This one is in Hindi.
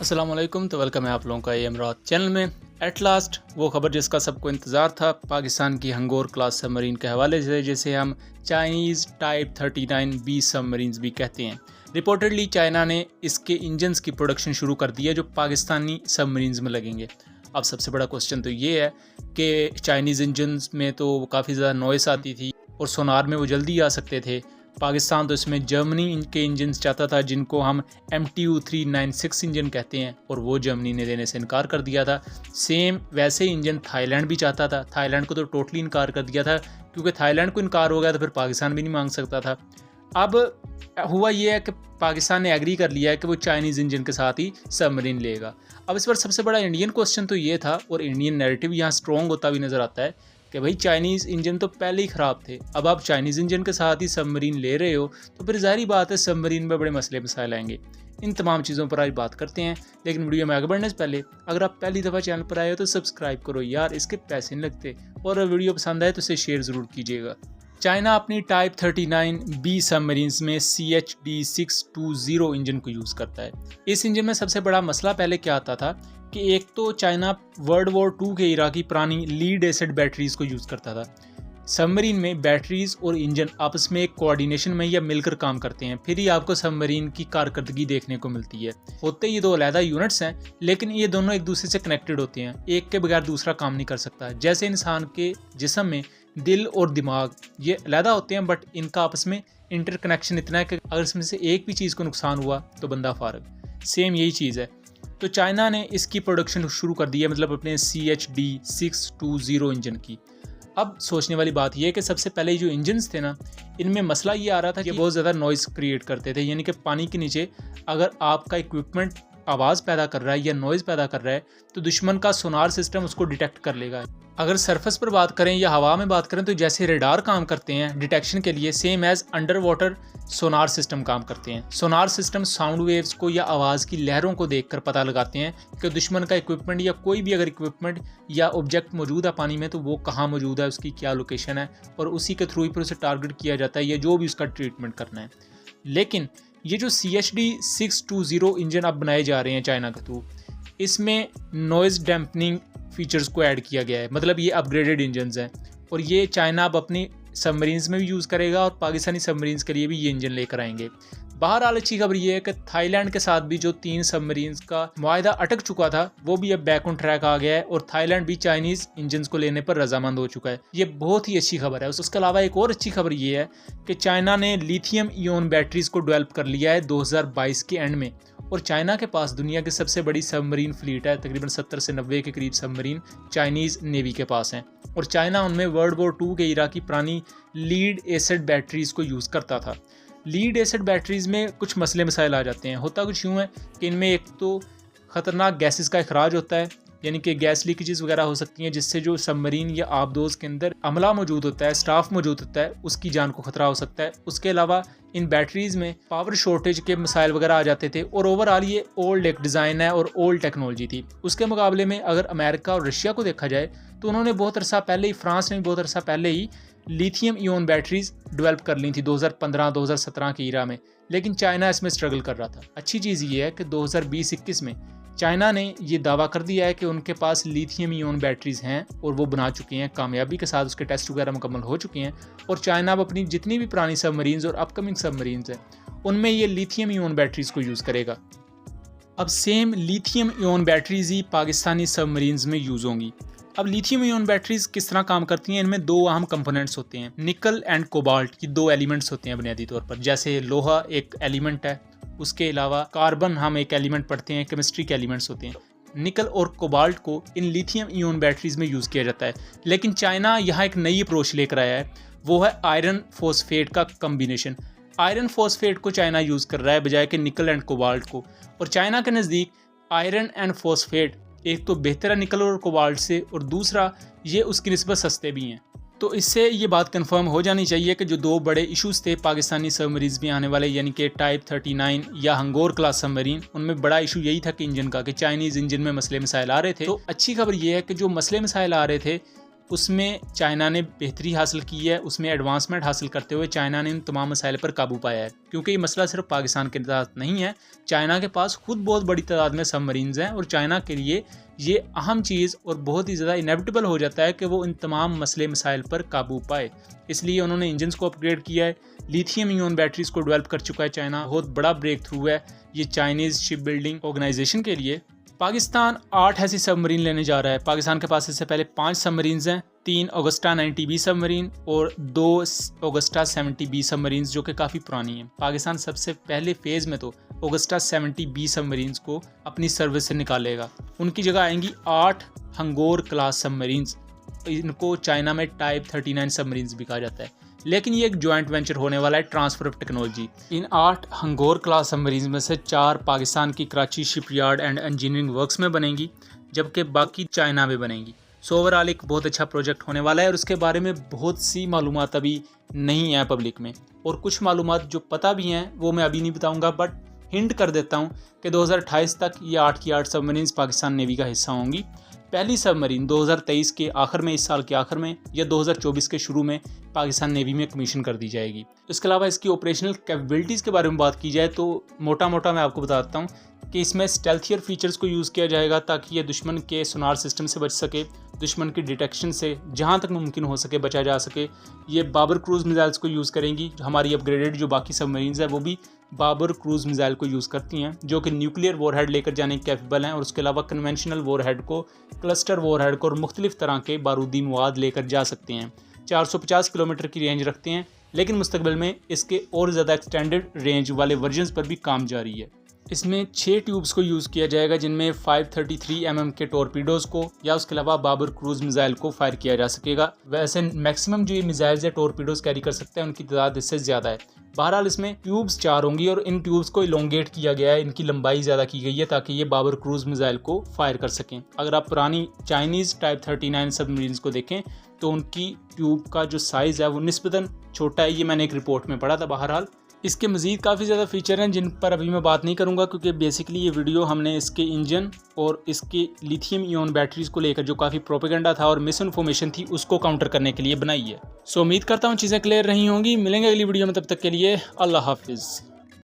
अस्सलाम वालेकुम। तो वेलकम है आप लोगों का एमरात चैनल में। एट लास्ट वो खबर जिसका सबको इंतज़ार था, पाकिस्तान की हंगोर क्लास सबमरीन के हवाले से, जिसे हम चाइनीज़ टाइप 39B सबमरीन्स भी कहते हैं। रिपोर्टेडली चाइना ने इसके इंजन्स की प्रोडक्शन शुरू कर दी है जो पाकिस्तानी सबमरीन्स में लगेंगे। अब सबसे बड़ा क्वेश्चन तो ये है कि चाइनीज़ इंजन्स में तो काफ़ी ज़्यादा नॉइस आती थी और सोनार में वो जल्दी आ सकते थे। पाकिस्तान तो इसमें जर्मनी के इंजन चाहता था जिनको हम MTU 396 इंजन कहते हैं, और वो जर्मनी ने देने से इनकार कर दिया था। सेम वैसे इंजन थाईलैंड भी चाहता था। थाईलैंड को तो टोटली इनकार कर दिया था, क्योंकि थाईलैंड को इनकार हो गया तो फिर पाकिस्तान भी नहीं मांग सकता था। अब हुआ ये है कि पाकिस्तान ने एग्री कर लिया है कि वो चाइनीज़ इंजन के साथ ही सबमरीन लेगा। अब इस पर सबसे बड़ा इंडियन क्वेश्चन तो ये था, और इंडियन नैरेटिव यहाँ स्ट्रॉन्ग होता भी नज़र आता है कि भाई चाइनीज़ इंजन तो पहले ही ख़राब थे, अब आप चाइनीज़ इंजन के साथ ही सबमरीन ले रहे हो तो फिर ज़ाहिर बात है सबमरीन में बड़े मसले मसाइल आएंगे। इन तमाम चीज़ों पर आज बात करते हैं, लेकिन वीडियो में आगे बढ़ने से पहले अगर आप पहली दफ़ा चैनल पर आए हो तो सब्सक्राइब करो यार, इसके पैसे नहीं लगते, और वीडियो पसंद आए तो इसे शेयर ज़रूर कीजिएगा। चाइना अपनी टाइप 39B सबमरीन्स में CHD 620 इंजन को यूज़ करता है। इस इंजन में सबसे बड़ा मसला पहले क्या आता था कि एक तो चाइना वर्ल्ड वॉर 2 के इरा की पुरानी लीड एसिड बैटरीज़ को यूज़ करता था। सबमरीन में बैटरीज़ और इंजन आपस में एक कोऑर्डिनेशन में या मिलकर काम करते हैं, फिर ही आपको सबमरीन की कारकर्दगी देखने को मिलती है। होते ये दो अलग यूनिट्स हैं, लेकिन ये दोनों एक दूसरे से कनेक्टेड होते हैं, एक के बगैर दूसरा काम नहीं कर सकता। जैसे इंसान के जिस्म में दिल और दिमाग ये अलग होते हैं, बट इनका आपस में इंटरकनेक्शन इतना है कि अगर इसमें से एक भी चीज़ को नुकसान हुआ तो बंदा फारग। सेम यही चीज़ है। तो चाइना ने इसकी प्रोडक्शन शुरू कर दी है, मतलब अपने CHD 620 इंजन की। अब सोचने वाली बात यह है कि सबसे पहले जो इंजन्स थे ना, इनमें मसला ये आ रहा था कि बहुत ज़्यादा नॉइज़ क्रिएट करते थे, यानी कि पानी के नीचे अगर आपका इक्विपमेंट आवाज़ पैदा कर रहा है या नॉइज़ पैदा कर रहा है तो दुश्मन का सोनार सिस्टम उसको डिटेक्ट कर लेगा। अगर सरफेस पर बात करें या हवा में बात करें तो जैसे रेडार काम करते हैं डिटेक्शन के लिए, same as underwater sonar system काम करते हैं। सोनार सिस्टम साउंड वेव्स को या आवाज़ की लहरों को देखकर पता लगाते हैं कि दुश्मन का इक्विपमेंट या कोई भी अगर इक्विपमेंट या ऑब्जेक्ट मौजूद है पानी में तो वो कहाँ मौजूद है, उसकी क्या लोकेशन है, और उसी के थ्रू ही फिर उसे टारगेट किया जाता है या जो भी उसका ट्रीटमेंट करना है। लेकिन ये जो CHD 620 इंजन अब बनाए जा रहे हैं चाइना के थ्रू, इसमें नॉइज़ डैम्पनिंग फीचर्स को ऐड किया गया है, मतलब ये अपग्रेडेड इंजन्स हैं, और ये चाइना अब अपनी सबमरीन्स में भी यूज़ करेगा और पाकिस्तानी सबमरीन्स के लिए भी ये इंजन लेकर आएंगे। बहरहाल अच्छी खबर ये है कि थाईलैंड के साथ भी जो 3 सबमरीन्स का मुआहदा अटक चुका था वो भी अब बैक ऑन ट्रैक आ गया है, और थाईलैंड भी चाइनीज़ इंजन्स को लेने पर रजामंद हो चुका है। ये बहुत ही अच्छी खबर है। उसके अलावा एक और अच्छी खबर ये है कि चाइना ने लिथियम इयोन बैटरीज़ को डेवलप कर लिया है 2022 के एंड में, और चाइना के पास दुनिया की सबसे बड़ी सबमरीन फ्लीट है। तकरीबन 70 से 90 के करीब सबमरीन चाइनीज़ नेवी के पास हैं, और चाइना उनमें वर्ल्ड वॉर 2 के इरा की पुरानी लीड एसिड बैटरीज़ को यूज़ करता था। लीड एसिड बैटरीज़ में कुछ मसले मसाइल आ जाते हैं। होता कुछ यूँ है कि इनमें एक तो ख़तरनाक गैसेस का अखराज होता है, यानी कि गैस लीकेजेस वगैरह हो सकती हैं, जिससे जो सबमरीन या आबदोज़ के अंदर अमला मौजूद होता है, स्टाफ मौजूद होता है, उसकी जान को ख़तरा हो सकता है। उसके अलावा इन बैटरीज़ में पावर शॉर्टेज के मसाइल वगैरह आ जाते थे, और ओवरऑल ये ओल्ड एक डिज़ाइन है और ओल्ड टेक्नोलॉजी थी। उसके मुकाबले में अगर अमेरिका और रशिया को देखा जाए तो उन्होंने बहुत अरसा पहले ही, फ्रांस ने भी बहुत अरसा पहले ही लिथियम इयोन बैटरीज़ डेवलप कर ली थी 2015-2017 के इरा में, लेकिन चाइना इसमें स्ट्रगल कर रहा था। अच्छी चीज़ ये है कि 2020-21 में चाइना ने ये दावा कर दिया है कि उनके पास लिथियम इयोन बैटरीज़ हैं, और वो बना चुके हैं कामयाबी के साथ, उसके टेस्ट वगैरह मुकम्मल हो चुके हैं। और चाइना अब अपनी जितनी भी पुरानी सबमरीन्स और अपकमिंग सबमरीन्स हैं उनमें ये लिथियम इयोन बैटरीज़ को यूज़ करेगा। अब सेम लिथियम इयोन बैटरीज़ ही पाकिस्तानी सबमरीन्स में यूज़ होंगी। अब लिथियम इयोन बैटरीज़ किस तरह काम करती हैं? इनमें 2 अहम कंपोनेंट्स होते हैं, निकल एंड कोबाल्ट। ये 2 एलिमेंट्स होते हैं बुनियादी तौर पर। जैसे लोहा एक एलिमेंट है, उसके अलावा कार्बन हम एक एलिमेंट पढ़ते हैं, केमिस्ट्री के एलिमेंट्स होते हैं। निकल और कोबाल्ट को इन लिथियम इयोन बैटरीज़ में यूज़ किया जाता है, लेकिन चाइना यहाँ एक नई अप्रोच लेकर आया है, वो है आयरन फॉस्फेट का कम्बिनेशन। आयरन फॉस्फेट को चाइना यूज़ कर रहा है बजाय कि निकल एंड कोबाल्ट को, और चाइना के नज़दीक आयरन एंड फॉस्फेट एक तो बेहतर है निकल और कोबाल्ट से, और दूसरा ये उसकी निस्बत सस्ते भी हैं। तो इससे ये बात कंफर्म हो जानी चाहिए कि जो 2 बड़े इश्यूज़ थे पाकिस्तानी सबमरीन्स में आने वाले, यानी कि टाइप 39 या हंगोर क्लास सबमरीन, उनमें बड़ा इशू यही था कि इंजन का, कि चाइनीज़ इंजन में मसले मसाइल आ रहे थे। तो अच्छी खबर ये है कि जो मसले मसाइल आ रहे थे उसमें चाइना ने बेहतरी हासिल की है, उसमें एडवांसमेंट हासिल करते हुए चाइना ने उन तमाम मसाइल पर काबू पाया है। क्योंकि ये मसला सिर्फ पाकिस्तान के साथ नहीं है, चाइना के पास खुद बहुत बड़ी तादाद में सबमरीन्स हैं और चाइना के लिए ये अहम चीज़ और बहुत ही ज़्यादा इनेविटेबल हो जाता है कि वो इन तमाम मसले मसाइल पर काबू पाए। इसलिए उन्होंने इंजन्स को अपग्रेड किया है, लिथियम इयन बैटरीज को डेवलप कर चुका है चाइना। बहुत बड़ा ब्रेक थ्रू है ये चाइनीज़ शिप बिल्डिंग ऑर्गेनाइजेशन के लिए। पाकिस्तान 8 ऐसी सबमरीन लेने जा रहा है। पाकिस्तान के पास इससे पहले 5 सबमरीन्स हैं, 3 ऑगस्टा 90B सबमरीन और 2 ऑगस्टा 70B सबमरीन्स जो कि काफ़ी पुरानी हैं। पाकिस्तान सबसे पहले फेज़ में तो ऑगस्टा 70B सबमरीन्स को अपनी सर्विस से निकालेगा। उनकी जगह आएंगी 8 हंगोर क्लास सबमरीन्स। इनको चाइना में टाइप 39 सबमरीन्स भी कहा जाता है, लेकिन ये एक जॉइंट वेंचर होने वाला है, transfer of technology. In 8 Hangor class submarines में से 4 पाकिस्तान की Karachi shipyard and engineering works में बनेंगी, जबकि बाकी चाइना में बनेंगी। सो ओवरऑल एक बहुत अच्छा प्रोजेक्ट होने वाला है और उसके बारे में बहुत सी मालूमात अभी नहीं है पब्लिक में, और कुछ मालूमात जो पता भी हैं वो मैं अभी नहीं बताऊँगा, बट हिंट कर देता हूँ कि 2028 तक ये 8 की 8 सबमरीन्स पाकिस्तान नेवी का हिस्सा होंगी। पहली सबमरीन 2023 के आखिर में, इस साल के आखिर में या 2024 के शुरू में पाकिस्तान नेवी में कमीशन कर दी जाएगी। इसके अलावा इसकी ऑपरेशनल कैपेबिलिटीज़ के बारे में बात की जाए तो मोटा मोटा मैं आपको बताता हूँ कि इसमें स्टेल्थियर फीचर्स को यूज़ किया जाएगा ताकि ये दुश्मन के सोनार सिस्टम से बच सके, दुश्मन की डिटेक्शन से जहाँ तक मुमकिन हो सके बचा जा सके। ये बाबर क्रूज़ मिसाइल्स को यूज़ करेंगी। हमारी अपग्रेडेड जो बाकी सबमरीन्स है वो भी बाबर क्रूज़ मिसाइल को यूज़ करती हैं, जो कि न्यूक्लियर वॉरहेड लेकर जाने के कैपेबल हैं, और उसके अलावा कन्वेंशनल वॉरहेड को, क्लस्टर वॉरहेड को और मुख्तलिफ तरह के बारूदी मवाद लेकर जा सकते हैं। 450 किलोमीटर की रेंज रखते हैं, लेकिन मुस्तकबिल में इसके और ज़्यादा एक्सटेंडेड रेंज वाले वर्जन्स पर भी काम जारी है। इसमें 6 ट्यूब्स को यूज़ किया जाएगा, जिनमें 533 mm के टॉर्पीडोज़ को या उसके अलावा बाबर क्रूज़ मिसाइल को फायर किया जा सकेगा। वैसे मैक्सिमम जो ये मिसाइल्स या टॉर्पीडोज़ कैरी कर सकते हैं उनकी तादाद इससे ज़्यादा है। बहरहाल इसमें ट्यूब्स 4 होंगी और इन ट्यूब्स को इलोंगेट किया गया है, इनकी लंबाई ज़्यादा की गई है ताकि ये बाबर क्रूज़ मिसाइल को फायर कर सकें। अगर आप पुरानी चाइनीज़ टाइप 39 सबमरीन्स को देखें तो उनकी ट्यूब का जो साइज़ है वो निस्बतन छोटा है, ये मैंने एक रिपोर्ट में पढ़ा था। बहरहाल इसके मज़ीद काफ़ी ज़्यादा फ़ीचर हैं जिन पर अभी मैं बात नहीं करूंगा, क्योंकि बेसिकली ये वीडियो हमने इसके इंजन और इसके लिथियम इयन बैटरीज़ को लेकर जो काफ़ी प्रोपेगेंडा था और मिस इन्फॉर्मेशन थी उसको काउंटर करने के लिए बनाई है। सो उम्मीद करता हूँ चीज़ें क्लियर रही होंगी। मिलेंगे अगली वीडियो में, तब तक के लिए अल्लाह हाफिज़।